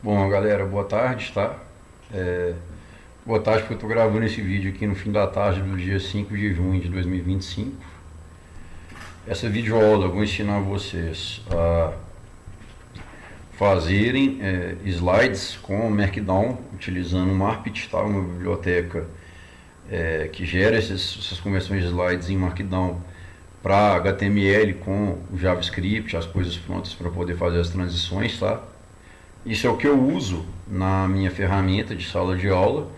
Bom, galera, boa tarde, tá? É, Boa tarde, porque eu estou gravando esse vídeo aqui no fim da tarde do dia 5 de junho de 2025. Essa videoaula eu vou ensinar vocês a fazerem slides com Markdown, utilizando o Marpit, tá? Uma biblioteca que gera essas conversões de slides em Markdown para HTML com o JavaScript, as coisas prontas para poder fazer as transições, tá? Isso é o que eu uso na minha ferramenta de sala de aula.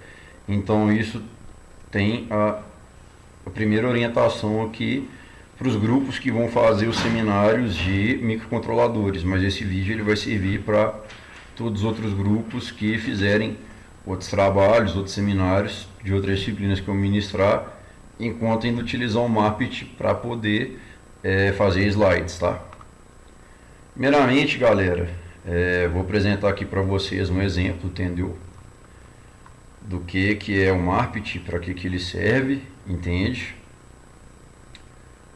Então isso tem a primeira orientação aqui para os grupos que vão fazer os seminários de microcontroladores, mas esse vídeo ele vai servir para todos os outros grupos que fizerem outros trabalhos, outros seminários de outras disciplinas que eu ministrar, enquanto ainda utilizar o Marpit para poder fazer slides, tá? Primeiramente, galera, vou apresentar aqui para vocês um exemplo, entendeu? Do que é o Marpit, para que ele serve, entende?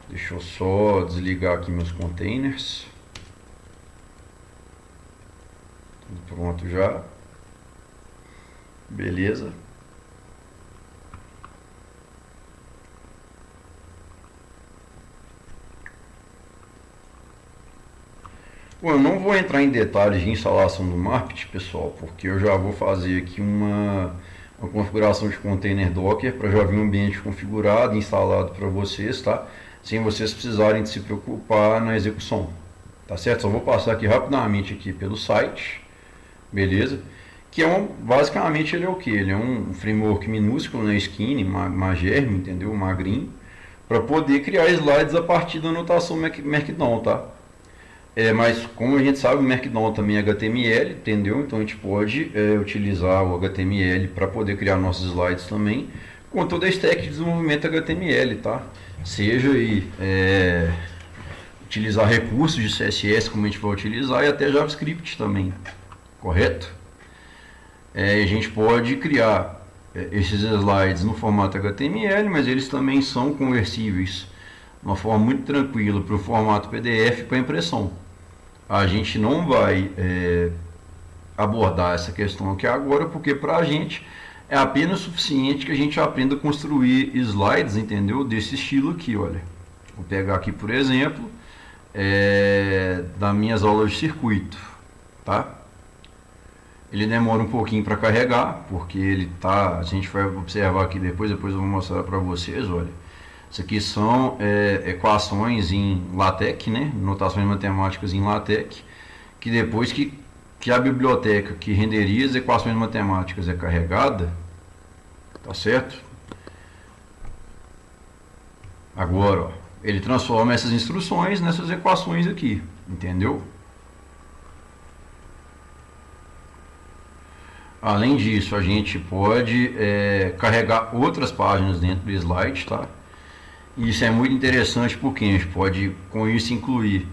Deixa eu só desligar aqui meus containers. Tudo pronto já. Beleza. Bom, eu não vou entrar em detalhes de instalação do Marpit, pessoal, porque eu já vou fazer aqui uma configuração de container Docker para já vir um ambiente configurado, instalado para vocês, tá? Sem vocês precisarem de se preocupar na execução, tá certo? Só vou passar aqui rapidamente aqui pelo site, beleza? Que é basicamente ele é o que? Ele é um framework minúsculo, né? Skinny, magermo, entendeu? Magrinho, para poder criar slides a partir da anotação Markdown, tá? Mas como a gente sabe, o Markdown também é HTML, entendeu? Então a gente pode utilizar o HTML para poder criar nossos slides também, com toda a stack de desenvolvimento HTML, tá? Seja aí utilizar recursos de CSS, como a gente vai utilizar, e até JavaScript também, correto? A gente pode criar esses slides no formato HTML, mas eles também são conversíveis de uma forma muito tranquila para o formato PDF para impressão. A gente não vai abordar essa questão aqui agora, porque para a gente é apenas suficiente que a gente aprenda a construir slides, entendeu? Desse estilo aqui, olha. Vou pegar aqui, por exemplo, das minhas aulas de circuito, tá? Ele demora um pouquinho para carregar, porque ele tá, a gente vai observar aqui depois eu vou mostrar para vocês, olha. Isso aqui são equações em LaTeX, né? Notações matemáticas em LaTeX, que depois que a biblioteca que renderiza as equações matemáticas é carregada, tá certo? Agora, ó, ele transforma essas instruções nessas equações aqui, entendeu? Além disso, a gente pode carregar outras páginas dentro do slide, tá? Isso é muito interessante porque a gente pode, com isso, incluir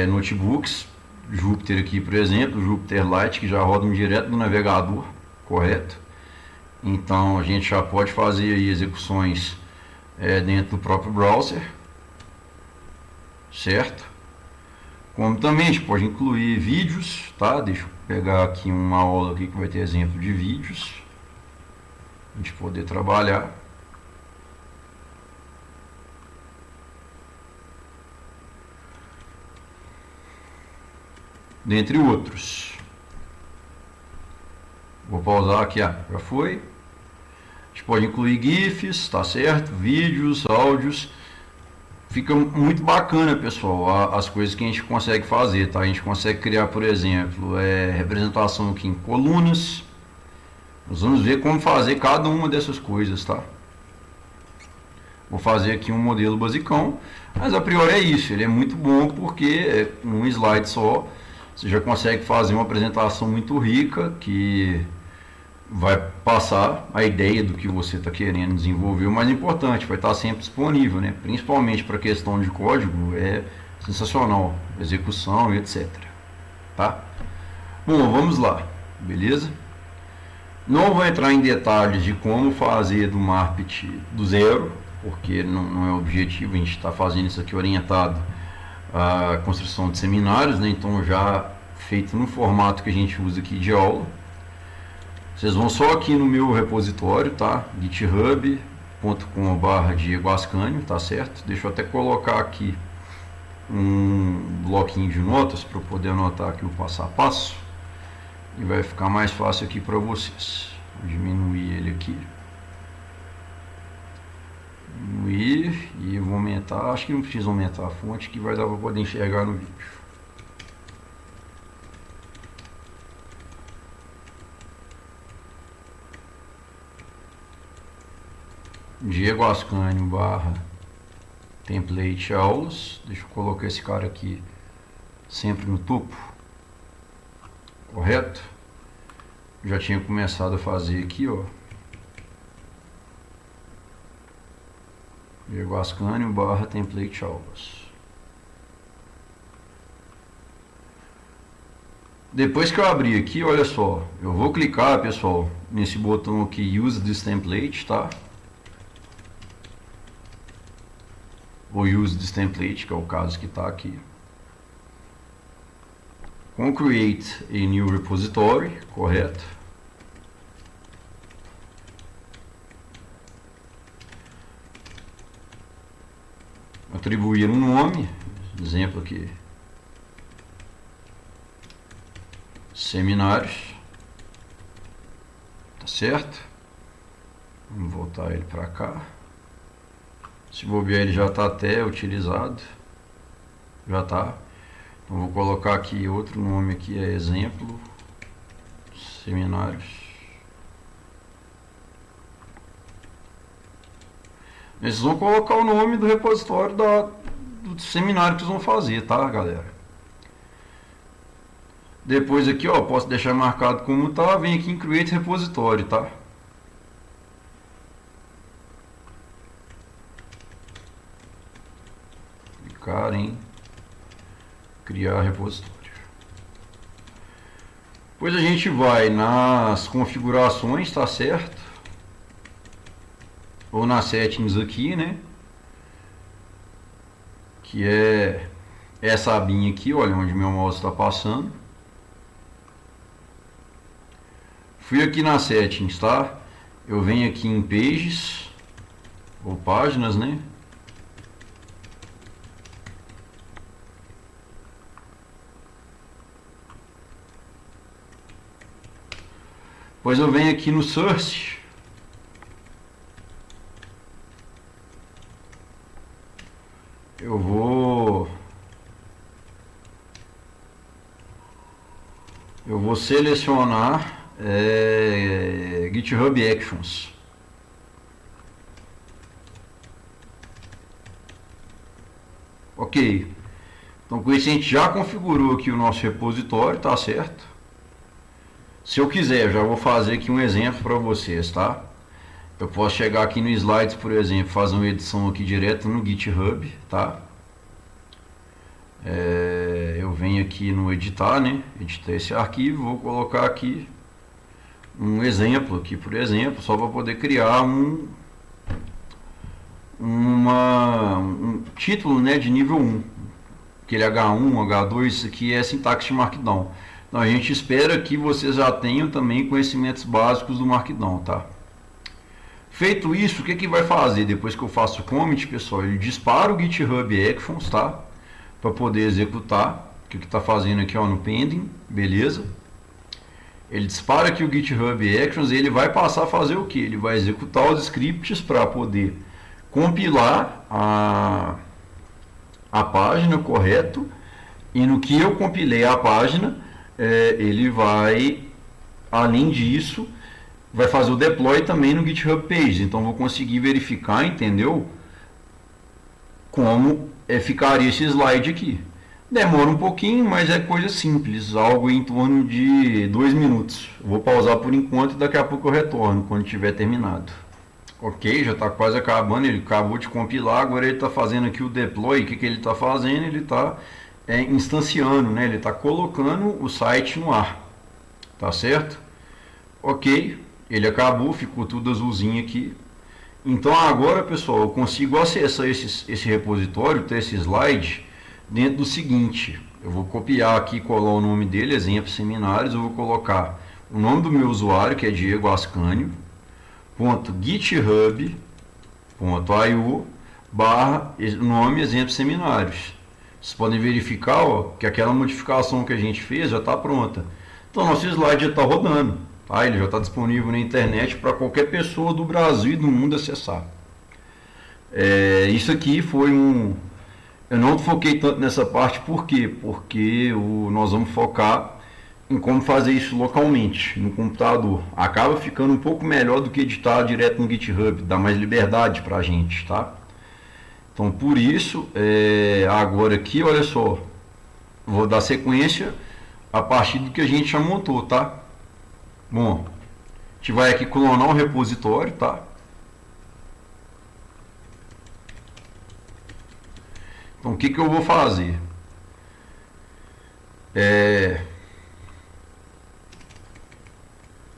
notebooks, Jupyter aqui, por exemplo, Jupyter Lite, que já rodam direto do navegador, correto? Então, a gente já pode fazer aí execuções dentro do próprio browser, certo? Como também a gente pode incluir vídeos, tá? Deixa eu pegar aqui uma aula aqui que vai ter exemplo de vídeos, a gente poder trabalhar. Dentre outros. Vou pausar aqui, já foi. A gente pode incluir GIFs, tá certo? Vídeos, áudios. Fica muito bacana, pessoal, as coisas que a gente consegue fazer, tá? A gente consegue criar, por exemplo, representação aqui em colunas. Nós vamos ver como fazer cada uma dessas coisas, tá? Vou fazer aqui um modelo basicão, mas a priori é isso. Ele é muito bom porque num slide só você já consegue fazer uma apresentação muito rica que vai passar a ideia do que você está querendo desenvolver. O mais importante, vai estar sempre disponível, né? Principalmente para questão de código, é sensacional, execução e etc. Tá? Bom, vamos lá, beleza? Não vou entrar em detalhes de como fazer do Marpit do zero, porque não é o objetivo, a gente está fazendo isso aqui orientado a construção de seminários, né? Então já feito no formato que a gente usa aqui de aula. Vocês vão só aqui no meu repositório, tá? github.com/Diego Ascanio, tá certo? Deixa eu até colocar aqui um bloquinho de notas para eu poder anotar aqui o passo a passo e vai ficar mais fácil aqui para vocês. Vou diminuir ele aqui, diminuir, e eu vou aumentar, acho que não precisa aumentar a fonte, que vai dar para poder enxergar no vídeo. Diego Ascanio / template aulas. Deixa eu colocar esse cara aqui sempre no topo, correto? Já tinha começado a fazer aqui, ó. Diego Ascanio / template aulas. Depois que eu abrir aqui, olha só, eu vou clicar, pessoal, nesse botão aqui, use this template, tá? Vou use this template, que é o caso que está aqui. Com create a new repository, correto? Atribuir um nome, exemplo aqui, seminários, tá certo? Vamos voltar ele para cá. Se bobear, ele já está até utilizado, já está. Então vou colocar aqui outro nome aqui, é exemplo, seminários. Eles vão colocar o nome do repositório do seminário que eles vão fazer, tá, galera? Depois aqui, ó, posso deixar marcado como tá, vem aqui em create repositório, tá? Clicar em criar repositório. Depois a gente vai nas configurações, tá certo? Ou nas settings aqui, né? Que é essa abinha aqui, olha onde meu mouse está passando. Fui aqui nas settings, tá? Eu venho aqui em pages, ou páginas, né? Depois eu venho aqui no search. Eu vou selecionar GitHub Actions. Ok. Então com isso a gente já configurou aqui o nosso repositório, tá certo? Se eu quiser, já vou fazer aqui um exemplo para vocês, tá? Eu posso chegar aqui no Slides, por exemplo, fazer uma edição aqui direto no GitHub, tá? Eu venho aqui no editar, né? Editar esse arquivo, vou colocar aqui um exemplo aqui, por exemplo, só para poder criar um título, né, de nível 1. Aquele H1, H2, isso aqui é sintaxe de Markdown. Então a gente espera que vocês já tenham também conhecimentos básicos do Markdown, tá? Feito isso, o que que vai fazer depois que eu faço o commit, pessoal? Ele dispara o GitHub Actions, tá? Para poder executar. O que está fazendo aqui, ó, no pending, beleza? Ele dispara aqui o GitHub Actions e ele vai passar a fazer o que? Ele vai executar os scripts para poder compilar a página, correto? E no que eu compilei a página, ele vai, além disso, vai fazer o deploy também no GitHub Pages. Então vou conseguir verificar, entendeu? Como ficaria esse slide aqui. Demora um pouquinho, mas é coisa simples, algo em torno de 2 minutos. Eu vou pausar por enquanto e daqui a pouco eu retorno, quando tiver terminado. Ok, já está quase acabando, ele acabou de compilar, agora ele está fazendo aqui o deploy. O que que ele está fazendo? Ele está instanciando, né? Ele está colocando o site no ar, tá certo? Ok, ele acabou, ficou tudo azulzinho aqui. Então agora, pessoal, eu consigo acessar esse repositório, ter esse slide, dentro do seguinte. Eu vou copiar aqui e colar o nome dele, exemplo seminários, eu vou colocar o nome do meu usuário, que é Diego Ascânio, .github.io barra nome exemplo seminários. Vocês podem verificar, ó, que aquela modificação que a gente fez já está pronta. Então nosso slide já está rodando, tá? Ele já está disponível na internet para qualquer pessoa do Brasil e do mundo acessar. Isso aqui foi um... Eu não foquei tanto nessa parte, por quê? Porque nós vamos focar em como fazer isso localmente, no computador. Acaba ficando um pouco melhor do que editar direto no GitHub, dá mais liberdade para a gente, tá? Então, por isso, agora aqui, olha só, vou dar sequência a partir do que a gente já montou, tá? Bom, a gente vai aqui clonar um repositório, tá? Então, o que eu vou fazer?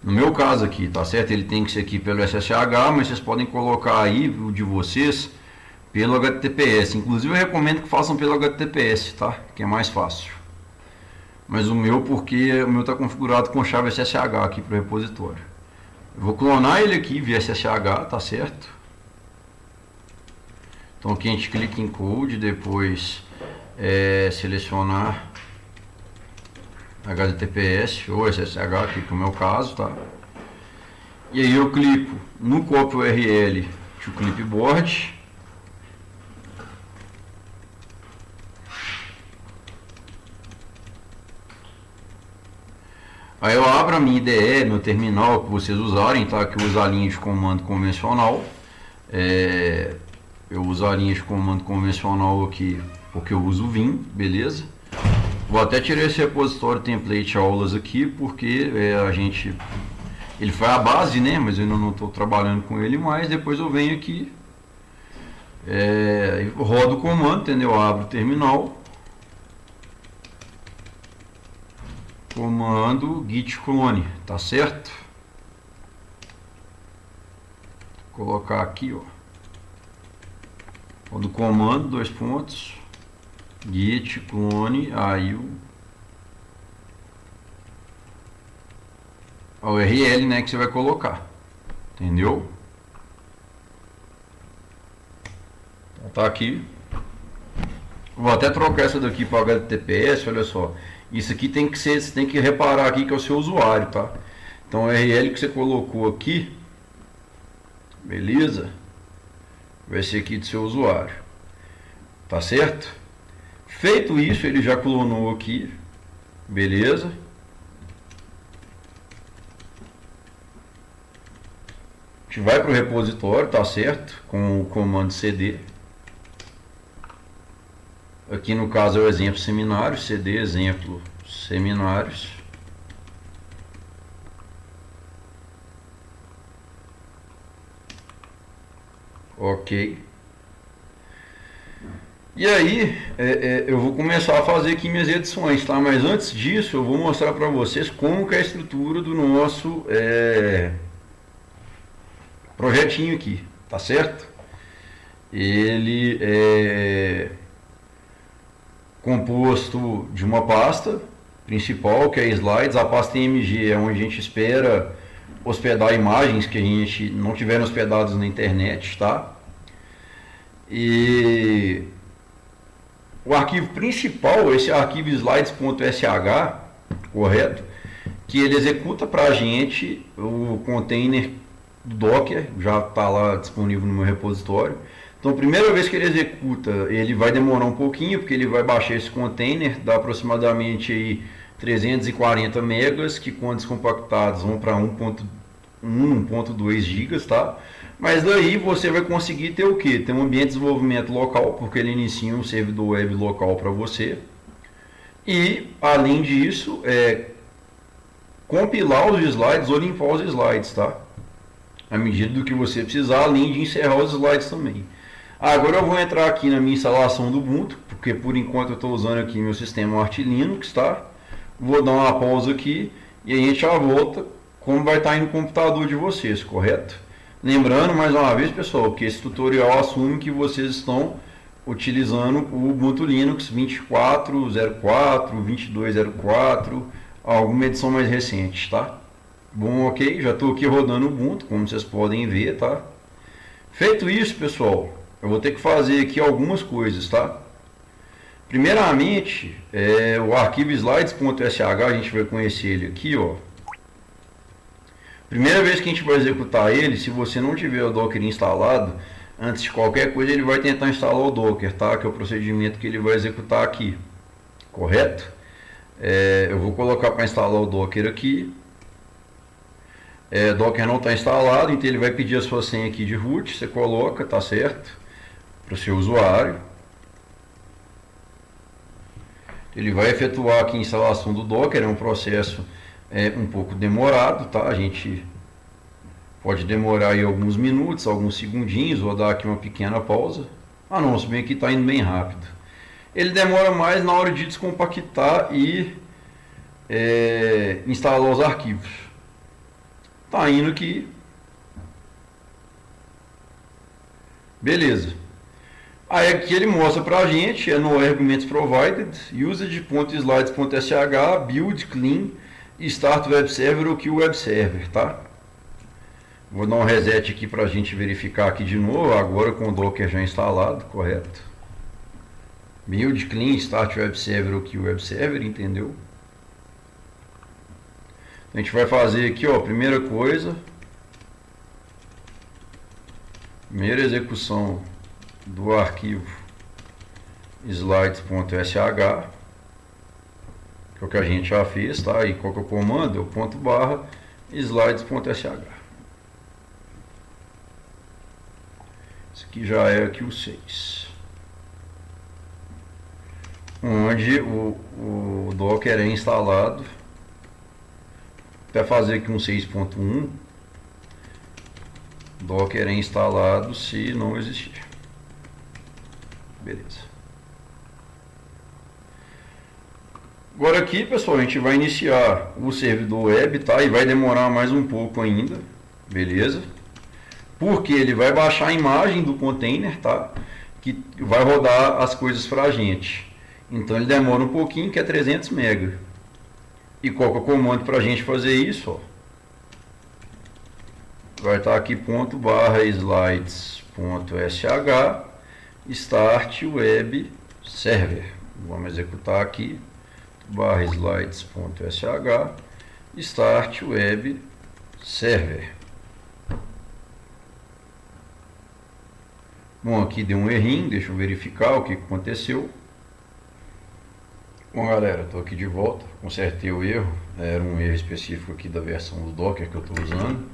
No meu caso aqui, tá certo? Ele tem que ser aqui pelo SSH, mas vocês podem colocar aí o de vocês pelo HTTPS. Inclusive eu recomendo que façam pelo HTTPS, tá? Que é mais fácil. Mas o meu, porque o meu está configurado com chave SSH aqui para o repositório. Eu vou clonar ele aqui via SSH, tá certo? Então aqui a gente clica em Code, depois selecionar HTTPS ou SSH, aqui que é o meu caso, tá? E aí eu clico no copy URL to clipboard. Aí eu abro a minha IDE, meu terminal que vocês usarem, tá? Que eu uso a linha de comando convencional. Eu uso a linha de comando convencional aqui porque eu uso o Vim, beleza? Vou até tirar esse repositório template aulas aqui porque ele foi a base, né? Mas eu ainda não estou trabalhando com ele mais. Depois eu venho aqui, rodo o comando, entendeu? Eu abro o terminal, comando git clone, tá certo? Vou colocar aqui, ó, rodo o comando, dois pontos, git clone, aí a URL, né, que você vai colocar, entendeu? Então tá aqui. Vou até trocar essa daqui para HTTPS, olha só. Isso aqui tem que ser, você tem que reparar aqui que é o seu usuário, tá? Então a URL que você colocou aqui, beleza? Vai ser aqui do seu usuário, tá certo? Feito isso, ele já clonou aqui, beleza? A gente vai para o repositório, tá certo? Com o comando cd. Aqui no caso é o exemplo seminários, cd exemplo seminários. Ok. E aí, eu vou começar a fazer aqui minhas edições, tá? Mas antes disso, eu vou mostrar para vocês como que é a estrutura do nosso projetinho aqui, tá certo? Ele é composto de uma pasta principal, que é slides. A pasta img é onde a gente espera hospedar imagens que a gente não tiver hospedadas na internet, tá? E o arquivo principal, esse arquivo slides.sh, correto? Que ele executa para a gente o container do Docker, já está lá disponível no meu repositório. Então, a primeira vez que ele executa, ele vai demorar um pouquinho, porque ele vai baixar esse container, dá aproximadamente aí 340 megas, que quando descompactados vão para 1.2 gigas, tá? Mas daí você vai conseguir ter o que? Ter um ambiente de desenvolvimento local, porque ele inicia um servidor web local para você. E, além disso, compilar os slides ou limpar os slides, tá? À medida do que você precisar, além de encerrar os slides também. Agora eu vou entrar aqui na minha instalação do Ubuntu, porque por enquanto eu estou usando aqui meu sistema Arch Linux, tá? Vou dar uma pausa aqui e a gente já volta como vai estar aí no computador de vocês, correto? Lembrando mais uma vez, pessoal, que esse tutorial assume que vocês estão utilizando o Ubuntu Linux 24.04, 22.04, alguma edição mais recente, tá? Bom, ok, já estou aqui rodando o Ubuntu, como vocês podem ver, tá? Feito isso, pessoal, eu vou ter que fazer aqui algumas coisas, tá? Primeiramente, o arquivo slides.sh, a gente vai conhecer ele aqui, ó. Primeira vez que a gente vai executar ele, se você não tiver o Docker instalado, antes de qualquer coisa ele vai tentar instalar o Docker, tá? Que é o procedimento que ele vai executar aqui, correto? Eu vou colocar para instalar o Docker aqui. Docker não está instalado, então ele vai pedir a sua senha aqui de root, você coloca, tá certo? Para o seu usuário. Ele vai efetuar aqui a instalação do Docker, é um processo um pouco demorado, tá? A gente pode demorar aí alguns minutos, alguns segundinhos, vou dar aqui uma pequena pausa. Ah não, se bem que está indo bem rápido. Ele demora mais na hora de descompactar e instalar os arquivos. Tá indo aqui. Beleza. Aí aqui ele mostra pra gente, no arguments provided, usage.slides.sh, build, clean, start web server ou kill web server, tá? Vou dar um reset aqui pra gente verificar aqui de novo, agora com o Docker já instalado, correto? Build, clean, start web server ou kill web server, entendeu? A gente vai fazer aqui, ó, primeira coisa, primeira execução do arquivo slides.sh, que é o que a gente já fez, tá? E qual que é o comando? É o ponto barra slides.sh. Esse aqui já é aqui o 6, onde o Docker é instalado. Até fazer aqui um 6.1, Docker é instalado se não existir. Beleza. Agora aqui, pessoal, a gente vai iniciar o servidor web, tá? E vai demorar mais um pouco ainda, beleza? Porque ele vai baixar a imagem do container, tá? Que vai rodar as coisas pra gente. Então ele demora um pouquinho, que é 300 MB. E qual que é o comando pra gente fazer isso, ó? Vai estar aqui ponto barra slides.sh start web server. Vamos executar aqui barra slides.sh start web server. Bom, aqui deu um errinho, deixa eu verificar o que aconteceu. Bom, galera, estou aqui de volta, consertei o erro, era um erro específico aqui da versão do Docker que eu estou usando,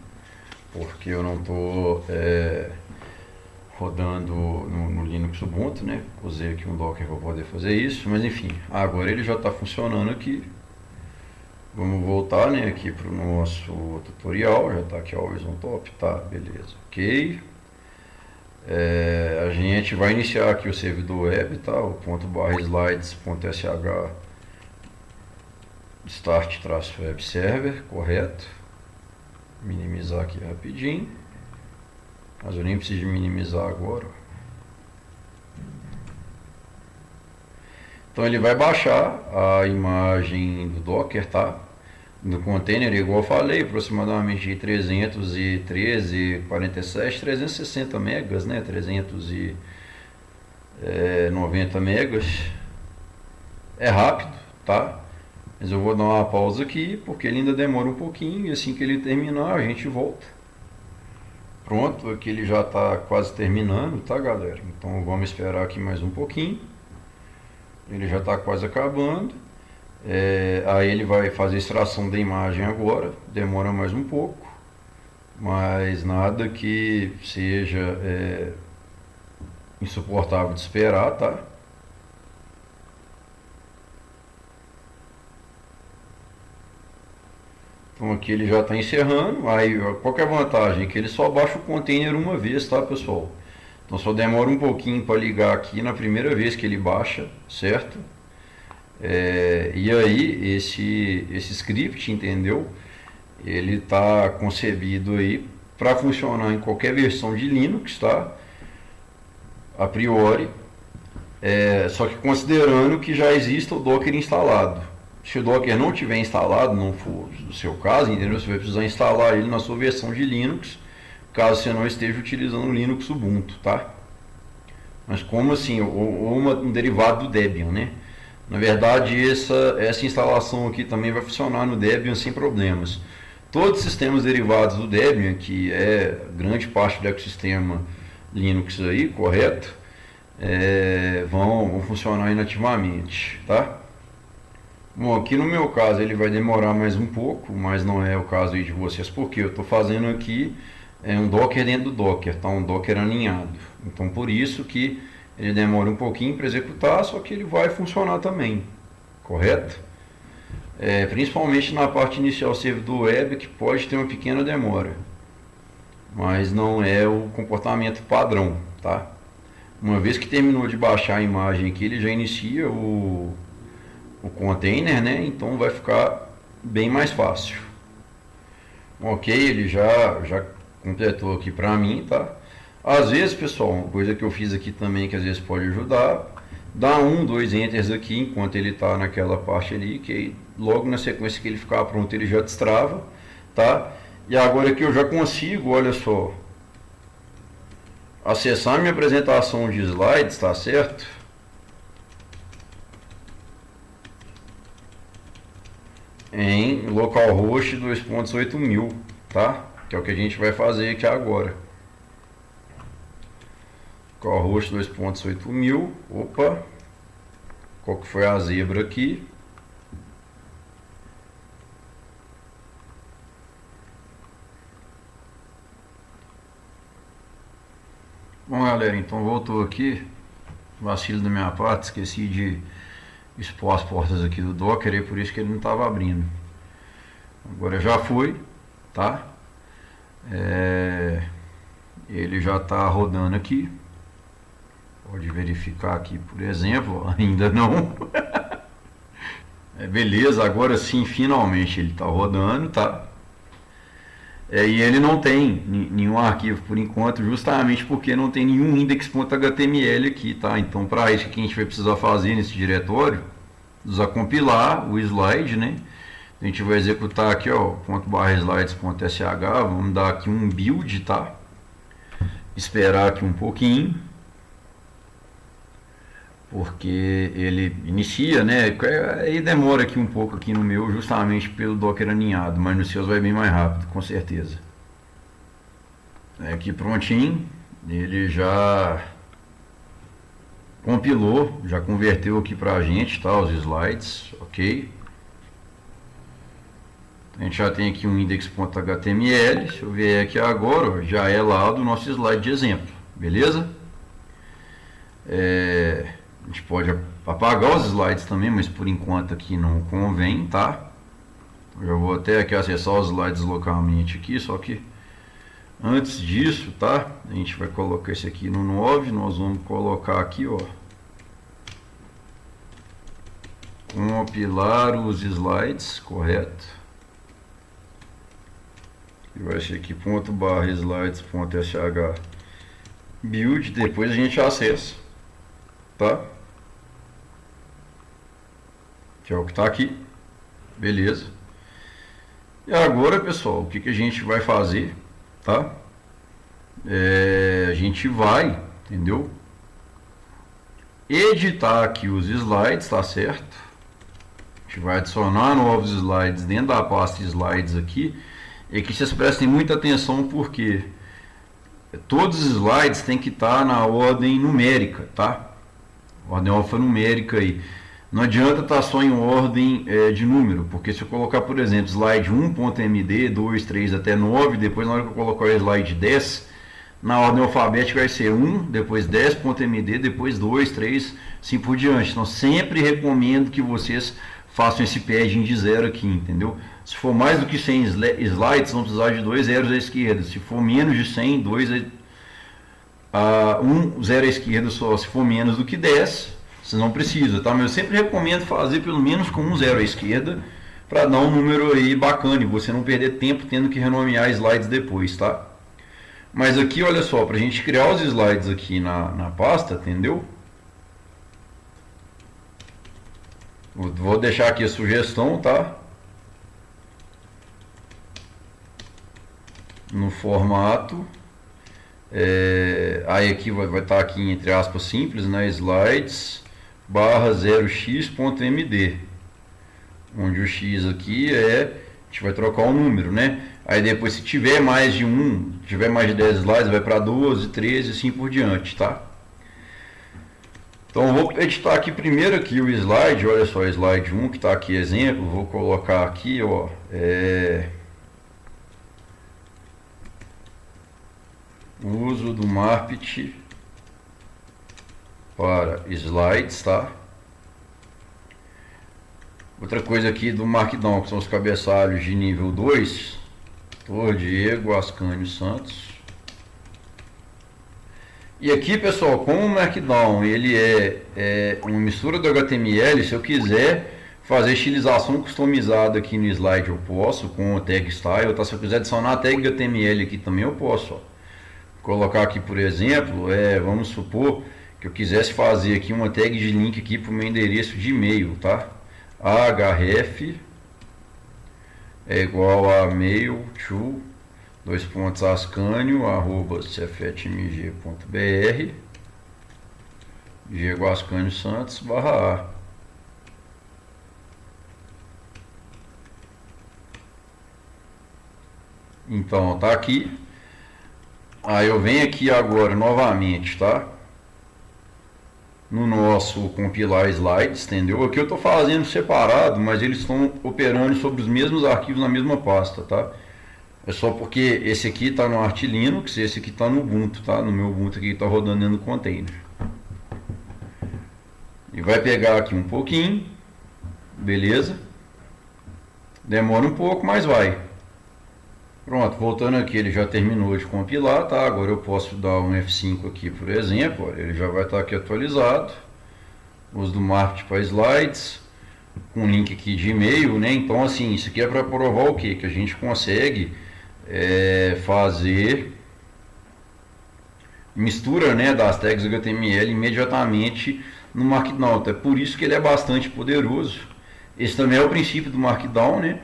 porque eu não estou rodando no Linux Ubuntu, né? Usei aqui um Docker para poder fazer isso, mas enfim, agora ele já está funcionando aqui. Vamos voltar, né, aqui para o nosso tutorial, já está aqui always on top, tá? Beleza, ok. A gente vai iniciar aqui o servidor web, tá? O ponto barra slides.sh start-web server, correto? Minimizar aqui rapidinho, mas eu nem preciso minimizar agora. Então ele vai baixar a imagem do Docker, tá? No container, igual eu falei, aproximadamente de 313, 47, 360 megas, né? 390 megas. É rápido, tá? Mas eu vou dar uma pausa aqui, porque ele ainda demora um pouquinho, e assim que ele terminar, a gente volta. Pronto, aqui ele já está quase terminando, tá, galera? Então vamos esperar aqui mais um pouquinho. Ele já está quase acabando. Aí ele vai fazer a extração da imagem agora, demora mais um pouco, mas nada que seja insuportável de esperar, tá? Então aqui ele já está encerrando. Aí qual que é a vantagem? Que ele só baixa o container uma vez, tá, pessoal? Então só demora um pouquinho para ligar aqui na primeira vez que ele baixa, certo? E aí esse script, entendeu? Ele está concebido aí para funcionar em qualquer versão de Linux, tá? A priori, Só que considerando que já exista o Docker instalado. Se o Docker não tiver instalado, não for o seu caso, entendeu? Você vai precisar instalar ele na sua versão de Linux, caso você não esteja utilizando o Linux Ubuntu, tá? Mas como assim? Ou um derivado do Debian, né? Na verdade, essa instalação aqui também vai funcionar no Debian sem problemas. Todos os sistemas derivados do Debian, que é grande parte do ecossistema Linux aí, correto? Vão funcionar inativamente, tá? Bom, aqui no meu caso ele vai demorar mais um pouco, mas não é o caso aí de vocês, porque eu estou fazendo aqui um Docker dentro do Docker, tá? Um Docker aninhado. Então por isso que ele demora um pouquinho para executar, só que ele vai funcionar também, correto? Principalmente na parte inicial servidor web, que pode ter uma pequena demora, mas não é o comportamento padrão, tá? Uma vez que terminou de baixar a imagem aqui, ele já inicia o container, né? Então vai ficar bem mais fácil. Ok, ele já completou aqui para mim, tá? Às vezes, pessoal, uma coisa que eu fiz aqui também que às vezes pode ajudar, dá 1, 2 enters aqui enquanto ele está naquela parte ali, que aí, logo na sequência que ele ficar pronto ele já destrava, tá? E agora aqui eu já consigo, olha só, acessar minha apresentação de slides, tá certo? Em localhost 2.8000, tá? Que é o que a gente vai fazer aqui agora. Localhost 2.8000, opa, qual que foi a zebra aqui? Bom, galera, então voltou aqui, vacilo da minha parte, esqueci de expor as portas aqui do Docker, e por isso que ele não estava abrindo. Agora já foi, tá? Ele já está rodando aqui. Pode verificar aqui, por exemplo, ainda não. Beleza, agora sim, finalmente ele está rodando, tá? E ele não tem nenhum arquivo por enquanto, justamente porque não tem nenhum index.html aqui, tá? Então, para isso que a gente vai precisar fazer nesse diretório, desacompilar o slide, né? A gente vai executar aqui, ó, ./slides.sh, vamos dar aqui um build, tá? Esperar aqui um pouquinho, porque ele inicia, né? Aí demora aqui um pouco aqui no meu, justamente pelo Docker aninhado, mas no seus vai bem mais rápido, com certeza. Aqui prontinho, ele já compilou, já converteu aqui pra gente, tá? Os slides, ok? A gente já tem aqui um index.html, se eu vier aqui agora, ó, já é lá do nosso slide de exemplo, beleza? A gente pode apagar os slides também, mas por enquanto aqui não convém, tá? Eu já vou até aqui acessar os slides localmente aqui, só que antes disso, tá? A gente vai colocar esse aqui no 9, nós vamos colocar aqui, ó, compilar os slides, correto? E vai ser aqui ./slides.sh build, depois a gente acessa, tá? Que é o que está aqui, beleza? E agora, pessoal, o que a gente vai fazer, tá? A gente vai, entendeu? Editar aqui os slides, tá certo? A gente vai adicionar novos slides dentro da pasta slides aqui. E que vocês prestem muita atenção, porque todos os slides têm que estar na ordem numérica, tá? Ordem alfanumérica aí. Não adianta estar só em ordem de número, porque se eu colocar, por exemplo, slide 1.md, 2, 3 até 9, depois na hora que eu colocar o slide 10, na ordem alfabética vai ser 1, depois 10.md, depois 2, 3, assim por diante. Então sempre recomendo que vocês façam esse padding de 0 aqui, entendeu? Se for mais do que 100 slides, vão precisar de 2 zeros à esquerda. Se for menos de 100, 1 zero à esquerda só. Se for menos do que 10, você não precisa, tá? Mas eu sempre recomendo fazer pelo menos com 1 zero à esquerda, para dar um número aí bacana e você não perder tempo tendo que renomear slides depois, tá? Mas aqui, olha só, para a gente criar os slides aqui na pasta, entendeu? Vou deixar aqui a sugestão, tá? No formato. Aí aqui vai estar aqui entre aspas simples, né? Slides barra 0x.md, onde o x aqui a gente vai trocar o número, né? Aí depois, se tiver mais de tiver mais de 10 slides, vai para 12, 13 e assim por diante, tá? Então eu vou editar aqui primeiro aqui o slide, olha só, slide 1 que está aqui exemplo, vou colocar aqui, ó, uso do Marpit para slides, tá? Outra coisa aqui do Markdown, que são os cabeçalhos de nível 2, Diego Ascânio Santos. E aqui, pessoal, como o Markdown ele é uma mistura do HTML, se eu quiser fazer estilização customizada aqui no slide eu posso, com o tag style, tá? Se eu quiser adicionar a tag HTML aqui também eu posso, ó. Colocar aqui, por exemplo, vamos supor que eu quisesse fazer aqui uma tag de link aqui para o meu endereço de e-mail, tá? href é igual a mail to ascanio@cefetmg.br Diego Ascânio Santos /a. Então tá aqui. Aí eu venho aqui agora novamente, tá? No nosso compilar slides, entendeu? Aqui eu estou fazendo separado, mas eles estão operando sobre os mesmos arquivos na mesma pasta, tá? É só porque esse aqui está no Arch Linux, esse aqui está no Ubuntu, tá? No meu Ubuntu aqui está rodando dentro do container. E vai pegar aqui um pouquinho, beleza? Demora um pouco, mas vai. Pronto, voltando aqui, ele já terminou de compilar, tá? Agora eu posso dar um F5 aqui, por exemplo, olha, ele já vai estar aqui atualizado. Uso do Marpit para slides, com link aqui de e-mail, né? Então, assim, isso aqui é para provar o quê? Que a gente consegue fazer mistura, né, das tags HTML imediatamente no Markdown. Então, é por isso que ele é bastante poderoso. Esse também é o princípio do Markdown, né?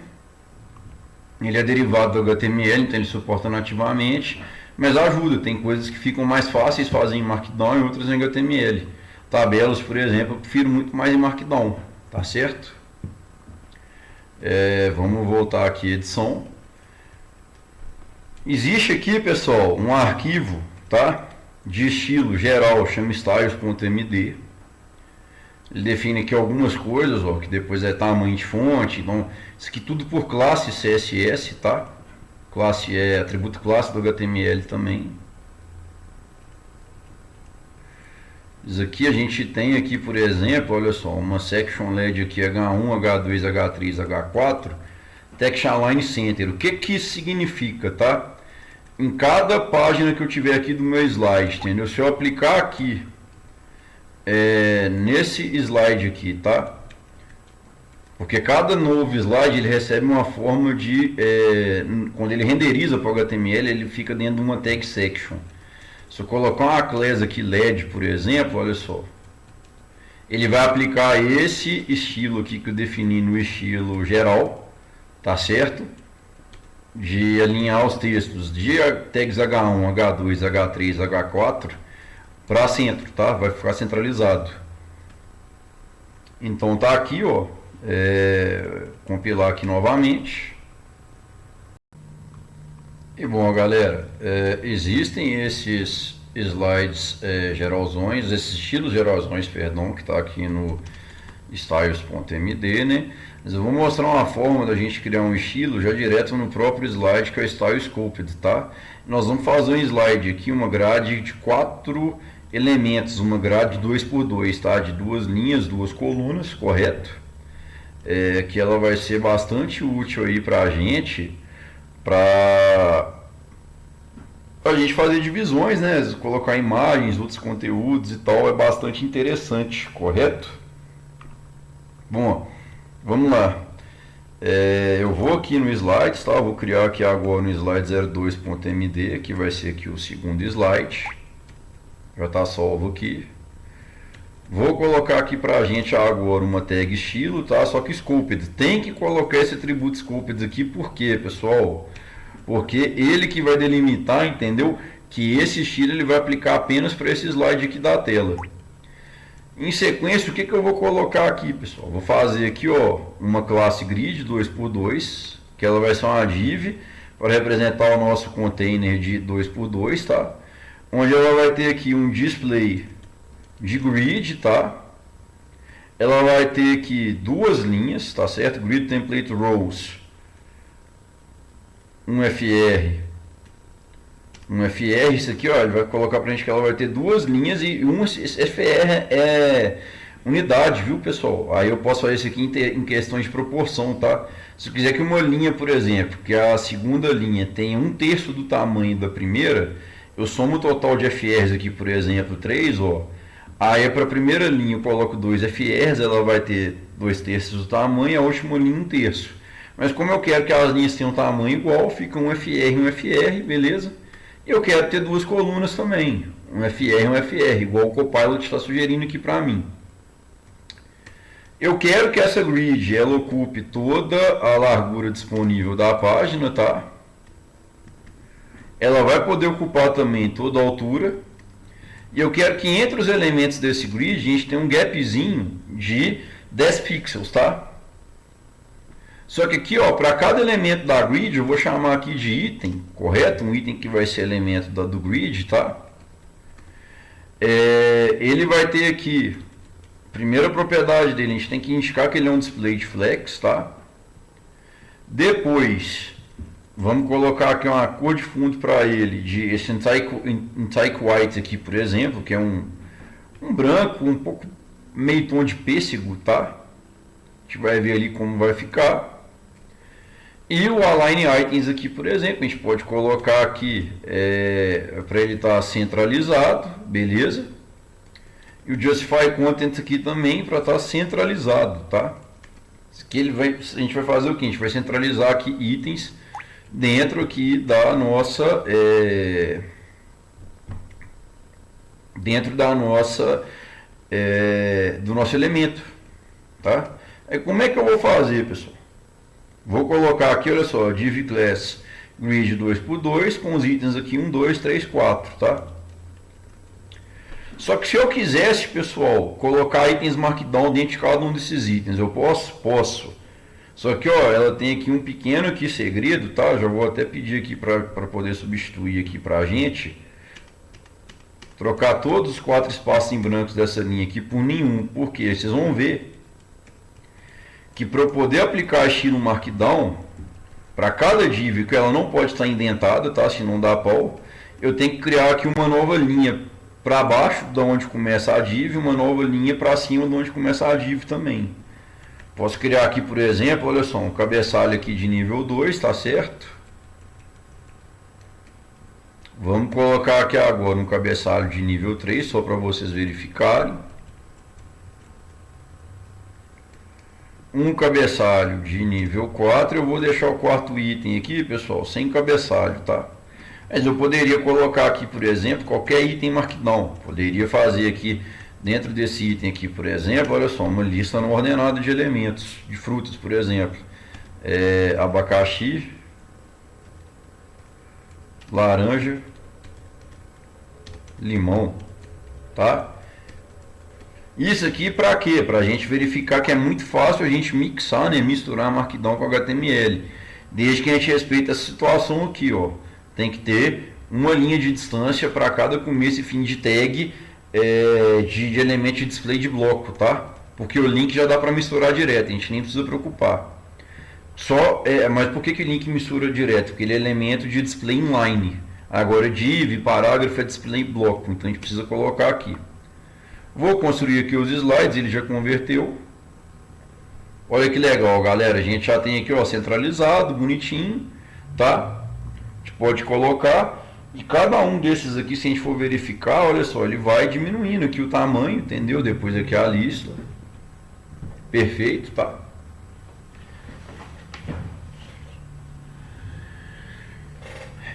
Ele é derivado do HTML, então ele suporta nativamente, mas ajuda, tem coisas que ficam mais fáceis fazer em Markdown e outras em HTML. Tabelas, por exemplo, eu prefiro muito mais em Markdown, tá certo? Vamos voltar aqui à edição. Existe aqui, pessoal, um arquivo, tá? De estilo geral, chama styles.md. Ele define aqui algumas coisas, ó, que depois é tamanho de fonte. Então, isso aqui tudo por classe CSS, tá? Classe é atributo classe do HTML também. Isso aqui a gente tem aqui, por exemplo, olha só, uma section LED aqui H1, H2, H3, H4, text align center. O que que isso significa, tá? Em cada página que eu tiver aqui do meu slide, entendeu? Se eu aplicar aqui nesse slide aqui, tá? Porque cada novo slide ele recebe uma forma de quando ele renderiza para o HTML, ele fica dentro de uma tag section. Se eu colocar uma classe aqui LED, por exemplo, olha só, ele vai aplicar esse estilo aqui que eu defini no estilo geral, tá certo? De alinhar os textos de tags H1, H2, H3, H4 para centro, tá? Vai ficar centralizado. Então tá aqui, ó, compilar aqui novamente. E bom, galera, existem esses slides geralzões, esses estilos geralzões, perdão, que tá aqui no styles.md, né? Mas eu vou mostrar uma forma da gente criar um estilo já direto no próprio slide, que é o Style Sculpted, tá? Nós vamos fazer um slide aqui, uma grade de 4 elementos, uma grade 2x2, tá? De 2 linhas, 2 colunas, correto? Que ela vai ser bastante útil aí pra gente, pra gente fazer divisões, né? Colocar imagens, outros conteúdos e tal, é bastante interessante, correto? Bom, vamos lá. Eu vou aqui no slides, tá? Eu vou criar aqui agora no slide 02.md, que vai ser aqui o segundo slide. Já está salvo aqui. Vou colocar aqui pra gente agora uma tag estilo, tá? Só que Scoped. Tem que colocar esse atributo Scoped aqui, por quê, pessoal? Porque ele que vai delimitar, entendeu? Que esse estilo ele vai aplicar apenas para esse slide aqui da tela. Em sequência, o que eu vou colocar aqui, pessoal? Vou fazer aqui, ó, uma classe grid 2x2, que ela vai ser uma div para representar o nosso container de 2x2, tá? Onde ela vai ter aqui um display de grid, tá? Ela vai ter aqui duas linhas, tá certo? Grid template rows, um FR, isso aqui, ó, ele vai colocar pra gente que ela vai ter duas linhas e esse FR é unidade, viu, pessoal? Aí eu posso fazer isso aqui em questão de proporção, tá? Se eu quiser que uma linha, por exemplo, que a segunda linha tenha 1/3 do tamanho da primeira, eu somo o total de FRs aqui, por exemplo, 3, ó. Aí para a primeira linha eu coloco 2 FRs, ela vai ter 2/3 do tamanho, a última linha 1/3. Mas como eu quero que as linhas tenham um tamanho igual, fica um FR e um FR, beleza? E eu quero ter duas colunas também, um FR e um FR, igual o Copilot está sugerindo aqui para mim. Eu quero que essa grid ela ocupe toda a largura disponível da página, tá? Ela vai poder ocupar também toda a altura. E eu quero que entre os elementos desse grid a gente tenha um gapzinho de 10 pixels, tá? Só que aqui, ó, para cada elemento da grid eu vou chamar aqui de item, correto? Um item que vai ser elemento do grid, tá? Ele vai ter aqui, primeira propriedade dele, a gente tem que indicar que ele é um display de flex, tá? Depois, vamos colocar aqui uma cor de fundo para ele, de esse Intake White aqui, por exemplo, que é um branco, um pouco meio tom de pêssego, tá? A gente vai ver ali como vai ficar. E o Align Items aqui, por exemplo, a gente pode colocar aqui para ele estar centralizado, beleza? E o Justify Content aqui também para estar centralizado, tá? Que a gente vai fazer o que? A gente vai centralizar aqui itens dentro aqui da nossa do nosso elemento, tá? Aí como é que eu vou fazer, pessoal? Vou colocar aqui, olha só, div class grid 2x2 com os itens aqui 1, 2, 3, 4, tá? Só que se eu quisesse, pessoal, colocar itens markdown dentro de cada um desses itens, eu posso? Posso. Só que, ó, ela tem aqui um pequeno aqui segredo, tá? Já vou até pedir aqui para poder substituir aqui pra gente. Trocar todos os 4 espaços em brancos dessa linha aqui por nenhum. Por quê? Vocês vão ver que para eu poder aplicar estilo markdown, para cada div, que ela não pode estar indentada, tá? Se não dá pau, eu tenho que criar aqui uma nova linha para baixo, de onde começa a div, uma nova linha para cima, de onde começa a div também. Posso criar aqui, por exemplo, olha só, um cabeçalho aqui de nível 2, tá certo? Vamos colocar aqui agora um cabeçalho de nível 3, só para vocês verificarem. Um cabeçalho de nível 4, eu vou deixar o quarto item aqui, pessoal, sem cabeçalho, tá? Mas eu poderia colocar aqui, por exemplo, qualquer item markdown. Poderia fazer aqui, dentro desse item aqui, por exemplo, olha só, uma lista não ordenada de elementos, de frutas, por exemplo. Abacaxi, laranja, limão, tá? Isso aqui para quê? Para a gente verificar que é muito fácil a gente mixar, né, misturar Markdown com HTML. Desde que a gente respeite essa situação aqui, ó. Tem que ter uma linha de distância para cada começo e fim de tag de elemento de display de bloco, tá? Porque o link já dá para misturar direto, a gente nem precisa preocupar. Mas por que o link mistura direto? Porque ele é elemento de display inline. Agora div, parágrafo é display bloco, então a gente precisa colocar aqui. Vou construir aqui os slides, ele já converteu. Olha que legal, galera. A gente já tem aqui, ó, centralizado, bonitinho, tá? A gente pode colocar. E cada um desses aqui, se a gente for verificar, olha só, ele vai diminuindo aqui o tamanho, entendeu? Depois aqui a lista. Perfeito, tá?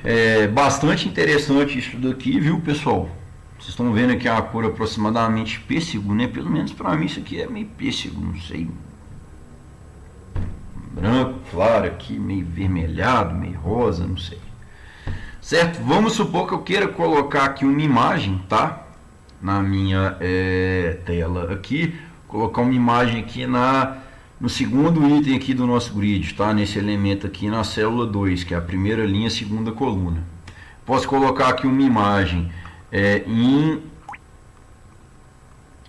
É bastante interessante isso daqui, viu, pessoal? Vocês estão vendo aqui a cor aproximadamente pêssego, né? Pelo menos para mim isso aqui é meio pêssego, não sei. Branco, claro aqui, meio vermelhado, meio rosa, não sei. Certo? Vamos supor que eu queira colocar aqui uma imagem, tá? Na minha tela aqui. Colocar uma imagem aqui no segundo item aqui do nosso grid, tá? Nesse elemento aqui na célula 2, que é a primeira linha, segunda coluna. Posso colocar aqui uma imagem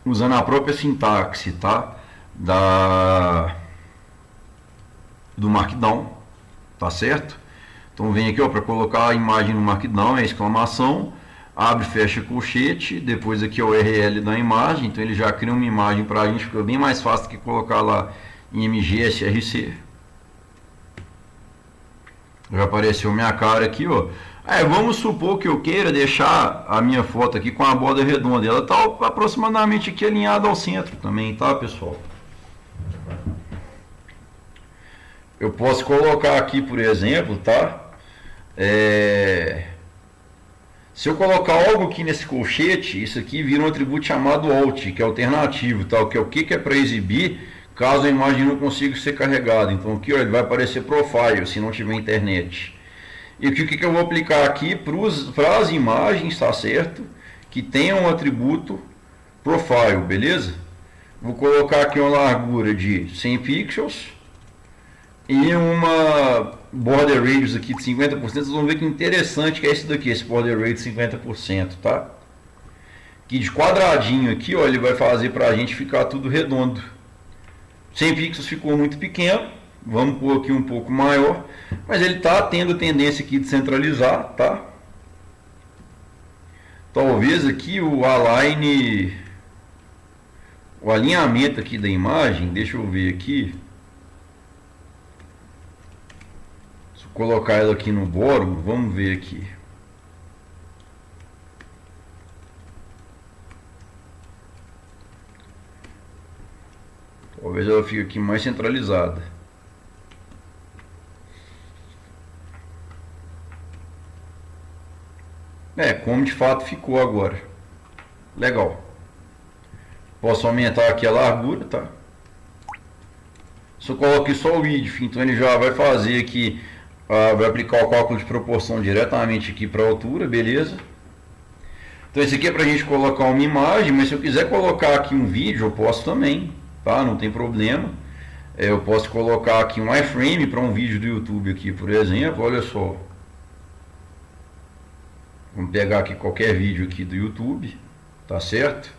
usando a própria sintaxe, tá? Do Markdown, tá certo? Então vem aqui, ó, para colocar a imagem no Markdown, é exclamação, abre, fecha colchete, depois aqui é o URL da imagem, então ele já cria uma imagem para a gente, fica bem mais fácil do que colocar lá em MGSRC. Já apareceu minha cara aqui, ó. Vamos supor que eu queira deixar a minha foto aqui com a borda redonda. Ela está aproximadamente aqui alinhada ao centro também, tá, pessoal? Eu posso colocar aqui, por exemplo, tá? Se eu colocar algo aqui nesse colchete, isso aqui vira um atributo chamado alt, que é alternativo, tá? O que é para exibir caso a imagem não consiga ser carregada. Então aqui, ó, ele vai aparecer profile se não tiver internet. E o que eu vou aplicar aqui para as imagens, tá certo? Que tenham um atributo profile, beleza? Vou colocar aqui uma largura de 100 pixels e uma border radius aqui de 50%. Vocês vão ver que interessante que é esse daqui, esse border radius de 50%, tá? Que de quadradinho aqui, ó, ele vai fazer para a gente ficar tudo redondo. 100 pixels ficou muito pequeno. Vamos pôr aqui um pouco maior, mas ele está tendo tendência aqui de centralizar, tá? Talvez aqui o alinhamento aqui da imagem, deixa eu ver aqui. Se eu colocar ela aqui no border, vamos ver aqui. Talvez ela fique aqui mais centralizada. Como de fato ficou agora. Legal. Posso aumentar aqui a largura, tá? Se eu coloco aqui só o width, então ele já vai fazer aqui, vai aplicar o cálculo de proporção diretamente aqui para a altura, beleza? Então esse aqui é para a gente colocar uma imagem, mas se eu quiser colocar aqui um vídeo, eu posso também, tá? Não tem problema. Eu posso colocar aqui um iframe para um vídeo do YouTube aqui, por exemplo, olha só. Vamos pegar aqui qualquer vídeo aqui do YouTube, tá certo?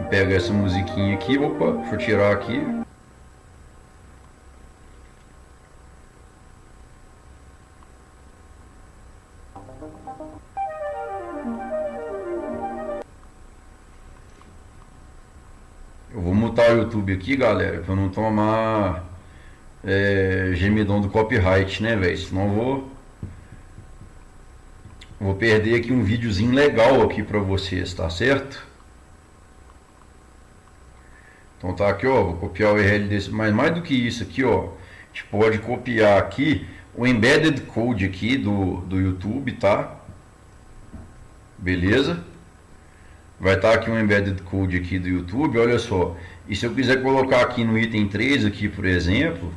Pega essa musiquinha aqui, opa, deixa eu tirar aqui. Eu vou mutar o YouTube aqui, galera, para não tomar gemidão do copyright, né, velho? Senão eu vou perder aqui um videozinho legal aqui para vocês, tá certo? Então tá aqui, ó, vou copiar o URL desse, mas mais do que isso aqui, ó, a gente pode copiar aqui o embedded code aqui do YouTube, tá? Beleza? Vai estar aqui um embedded code aqui do YouTube, olha só. E se eu quiser colocar aqui no item 3 aqui, por exemplo,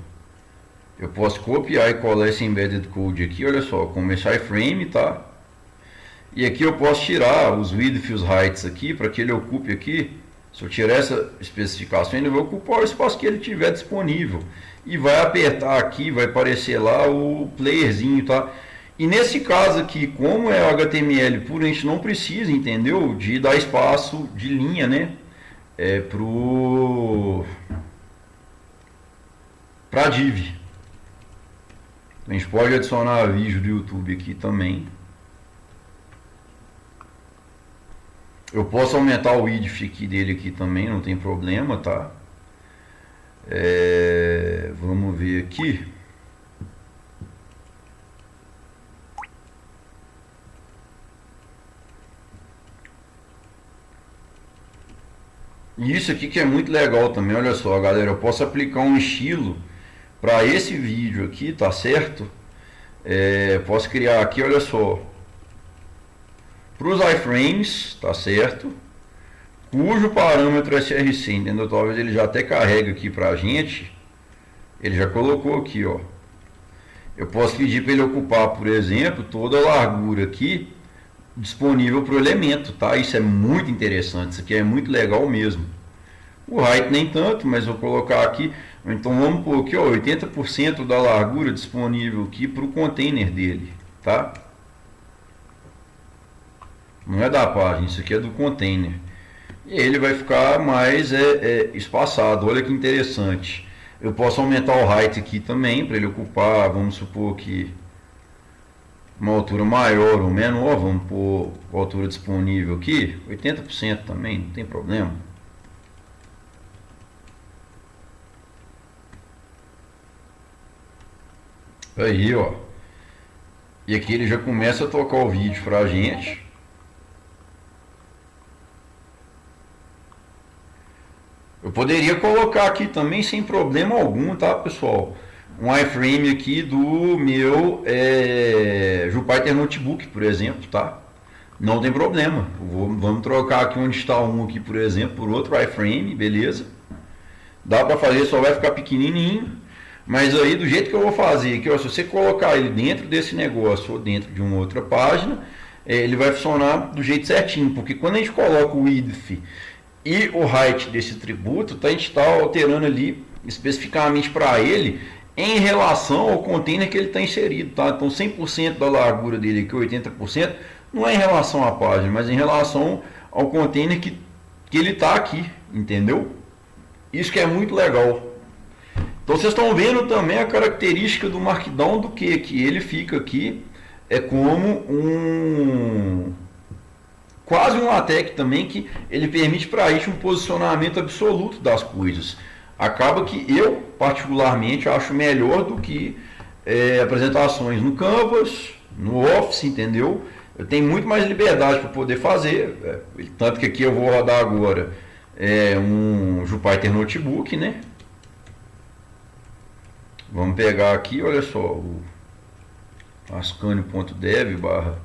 eu posso copiar e colar esse embedded code aqui, olha só, com esse iframe, tá? E aqui eu posso tirar os width e os heights aqui, para que ele ocupe aqui. Se eu tirar essa especificação, ele vai ocupar o espaço que ele tiver disponível. E vai apertar aqui, vai aparecer lá o playerzinho, tá? E nesse caso aqui, como é HTML puro, a gente não precisa, entendeu? De dar espaço de linha, né? Pra div. A gente pode adicionar vídeo do YouTube aqui também. Eu posso aumentar o width aqui dele aqui também, não tem problema, tá? Vamos ver aqui. E isso aqui que é muito legal também, olha só, galera, eu posso aplicar um estilo para esse vídeo aqui, tá certo? Posso criar aqui, olha só, para os iframes, tá certo? Cujo parâmetro é src, entendeu? Talvez ele já até carrega aqui pra gente. Ele já colocou aqui, ó. Eu posso pedir para ele ocupar, por exemplo, toda a largura aqui disponível para o elemento, tá? Isso é muito interessante, isso aqui é muito legal mesmo. O height nem tanto, mas vou colocar aqui. Então vamos pôr aqui, ó, 80% da largura disponível aqui para o container dele, tá? Não é da página, isso aqui é do container. E ele vai ficar mais espaçado. Olha que interessante. Eu posso aumentar o height aqui também para ele ocupar, vamos supor que uma altura maior ou menor. Vamos pôr a altura disponível aqui 80% também, não tem problema. Aí, ó. E aqui ele já começa a tocar o vídeo pra gente. Eu poderia colocar aqui também sem problema algum, tá, pessoal? Um iframe aqui do meu Jupyter Notebook, por exemplo, tá? Não tem problema. Vamos trocar aqui onde está um aqui, por exemplo, por outro iframe, beleza? Dá para fazer, só vai ficar pequenininho. Mas aí, do jeito que eu vou fazer aqui, ó, se você colocar ele dentro desse negócio ou dentro de uma outra página, ele vai funcionar do jeito certinho. Porque quando a gente coloca o width e o height desse tributo, a gente está alterando ali especificamente para ele em relação ao container que ele está inserido, tá? Então 100% da largura dele aqui, 80%, não é em relação à página, mas em relação ao container que ele está aqui, entendeu? Isso que é muito legal. Então vocês estão vendo também a característica do Markdown do que ele fica aqui como quase um LaTeX também, que ele permite para a gente um posicionamento absoluto das coisas. Acaba que eu, particularmente, acho melhor do que apresentações no Canvas, no Office, entendeu? Eu tenho muito mais liberdade para poder fazer, tanto que aqui eu vou rodar agora um Jupyter Notebook, né? Vamos pegar aqui, olha só, o ascane.dev barra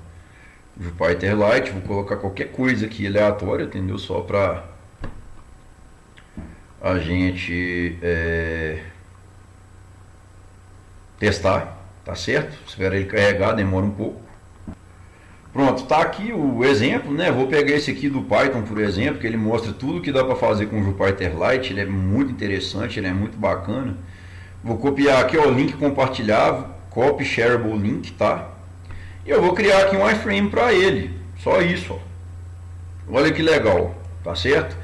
JupyterLite, vou colocar qualquer coisa aqui aleatória, entendeu? Só para a gente testar, tá certo? Espera ele carregar, demora um pouco. Pronto, tá aqui o exemplo, né? Vou pegar esse aqui do Python, por exemplo, que ele mostra tudo que dá para fazer com o JupyterLite. Ele é muito interessante, ele é muito bacana. Vou copiar aqui, ó, o link compartilhável, copy shareable link, tá? E eu vou criar aqui um iframe para ele, só isso, ó. Olha que legal, tá certo?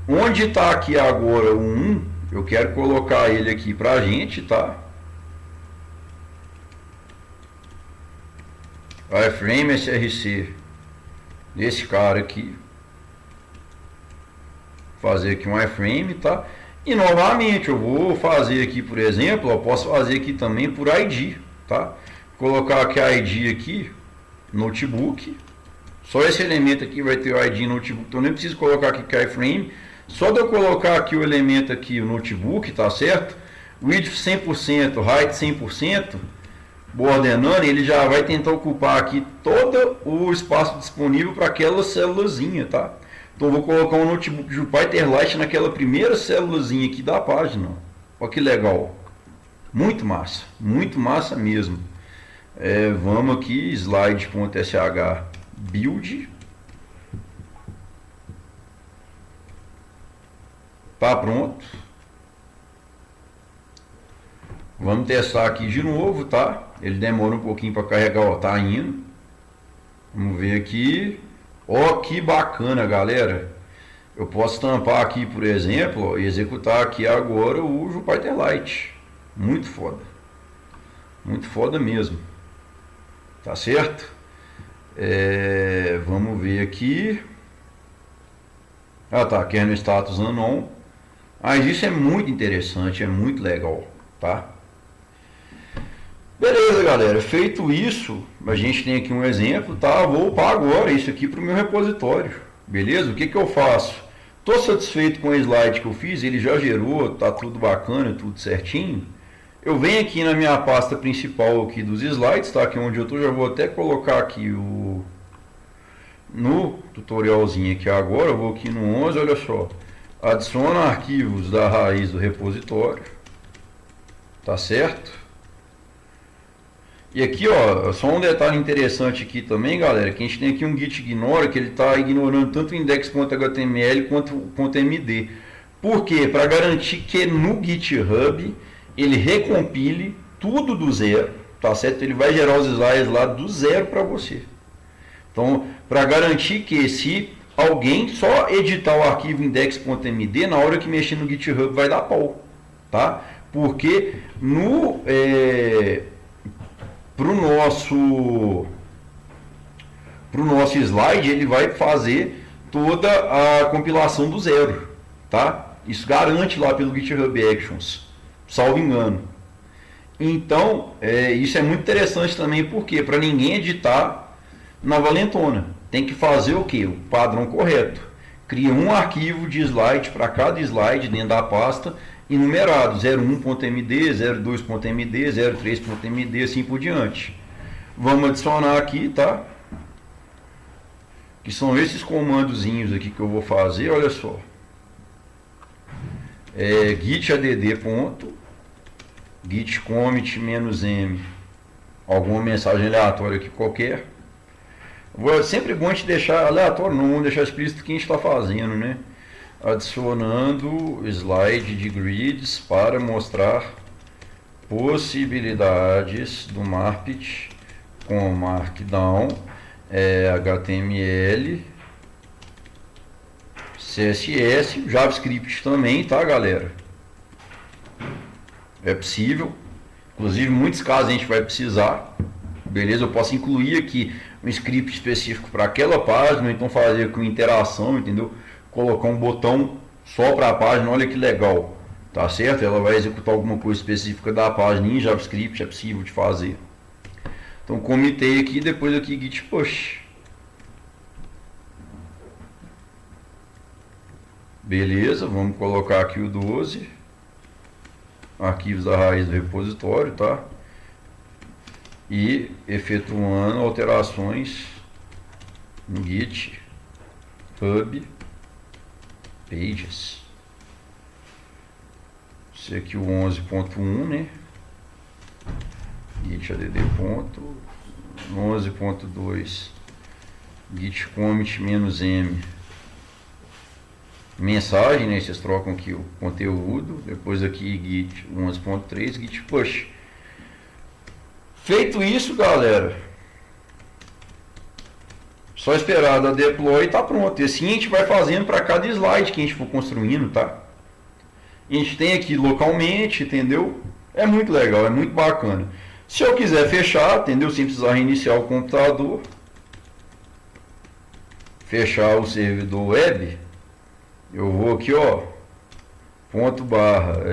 Onde está aqui agora o 1, eu quero colocar ele aqui para a gente, tá? Iframe src desse cara aqui, fazer aqui um iframe, tá? E novamente eu vou fazer aqui, por exemplo, eu posso fazer aqui também por ID, tá? Colocar aqui a ID aqui, notebook. Só esse elemento aqui vai ter o ID notebook, então nem preciso colocar aqui que é iframe. Só de eu colocar aqui o elemento aqui, o notebook, tá certo? Width 100%, height 100%, border none, ele já vai tentar ocupar aqui todo o espaço disponível para aquela célulazinha, tá? Então vou colocar um notebook JupyterLite naquela primeira célulazinha aqui da página. Olha que legal. Muito massa mesmo. Vamos aqui, slide.sh build. Tá pronto. Vamos testar aqui de novo, tá? Ele demora um pouquinho para carregar, ó, tá indo. Vamos ver aqui. Ó, que bacana, galera. Eu posso tampar aqui, por exemplo, ó, e executar aqui agora o JupyterLite. Muito foda. Muito foda mesmo. Tá certo? Vamos ver aqui. Ah, tá. Kernel status unknown. Mas isso é muito interessante, é muito legal, tá? Beleza, galera. Feito isso, a gente tem aqui um exemplo, tá? Vou upar agora isso aqui para o meu repositório. Beleza? O que eu faço? Estou satisfeito com o slide que eu fiz, ele já gerou, tá tudo bacana, tudo certinho. Eu venho aqui na minha pasta principal aqui dos slides, tá? Aqui onde eu tô, já vou até colocar aqui no tutorialzinho aqui agora, eu vou aqui no 11, olha só. Adiciona arquivos da raiz do repositório, tá certo? E aqui, ó, só um detalhe interessante aqui também, galera, que a gente tem aqui um git ignora, que ele está ignorando tanto o index.html quanto MD. Por quê? Para garantir que no GitHub ele recompile tudo do zero, tá certo? Ele vai gerar os slides lá do zero para você. Então, para garantir que se alguém só editar o arquivo index.md, na hora que mexer no GitHub vai dar pau, tá? Porque pro nosso slide ele vai fazer toda a compilação do zero, tá? Isso garante lá pelo GitHub Actions, salvo engano. Então, isso é muito interessante também, porque para ninguém editar na valentona, tem que fazer o que? O padrão correto. Cria um arquivo de slide para cada slide dentro da pasta, enumerado, 01.md, 02.md, 03.md, assim por diante. Vamos adicionar aqui, tá? Que são esses comandozinhos aqui que eu vou fazer, olha só. Git add ponto, git commit -m, alguma mensagem aleatória aqui qualquer. É sempre bom a gente deixar aleatório, não vamos deixar explícito o que a gente está fazendo, né? Adicionando slide de grids para mostrar possibilidades do Marpit com Markdown, HTML, CSS, JavaScript também, tá, galera? É possível, inclusive em muitos casos a gente vai precisar, beleza? Eu posso incluir aqui um script específico para aquela página, então fazer com interação, entendeu? Colocar um botão só para a página, olha que legal, tá certo? Ela vai executar alguma coisa específica da página em JavaScript, é possível de fazer. Então comitei aqui, depois aqui git push. Beleza, vamos colocar aqui o 12. Arquivos da raiz do repositório, tá? E efetuando alterações no git hub pages. Esse aqui o 11.1, né? Git add ponto 11.2 git commit -m mensagem, né? Vocês trocam aqui o conteúdo. Depois aqui git 11.3 git push. Feito isso, galera, só esperar da deploy e tá pronto. E assim a gente vai fazendo para cada slide que a gente for construindo, tá? A gente tem aqui localmente, entendeu? É muito legal, é muito bacana. Se eu quiser fechar, entendeu? Sem precisar reiniciar o computador, fechar o servidor web, eu vou aqui, ó,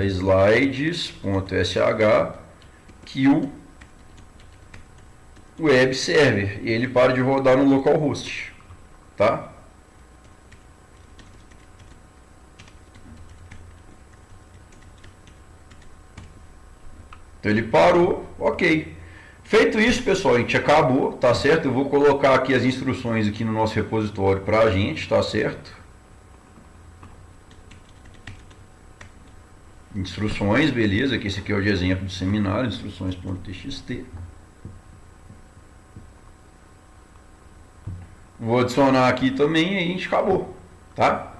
/slides.sh que o web server e ele para de rodar no localhost, tá? Então ele parou, ok. Feito isso, pessoal, a gente acabou, tá certo? Eu vou colocar aqui as instruções aqui no nosso repositório pra gente, tá certo? Instruções, beleza, que esse aqui é o de exemplo do seminário, instruções.txt. Vou adicionar aqui também e a gente acabou, tá?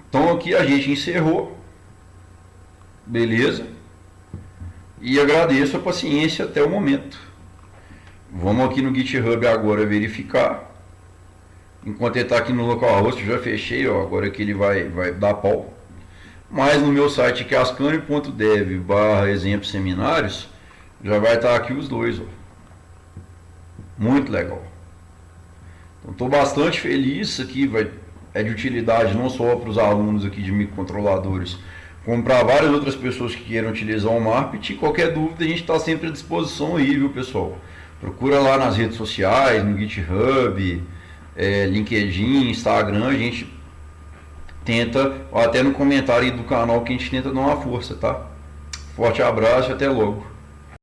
Então aqui a gente encerrou, beleza? E agradeço a paciência até o momento. Vamos aqui no GitHub agora verificar. Enquanto ele está aqui no localhost, eu já fechei, ó, agora que ele vai dar pau. Mas no meu site que é ascani.dev/exemplo seminários, já vai estar aqui os dois, ó. Muito legal. Então estou bastante feliz, isso aqui é de utilidade não só para os alunos aqui de microcontroladores, como para várias outras pessoas que queiram utilizar o Marpit. Qualquer dúvida a gente está sempre à disposição aí, viu, pessoal? Procura lá nas redes sociais, no GitHub, LinkedIn, Instagram, a gente tenta, ou até no comentário aí do canal que a gente tenta dar uma força, tá? Forte abraço e até logo.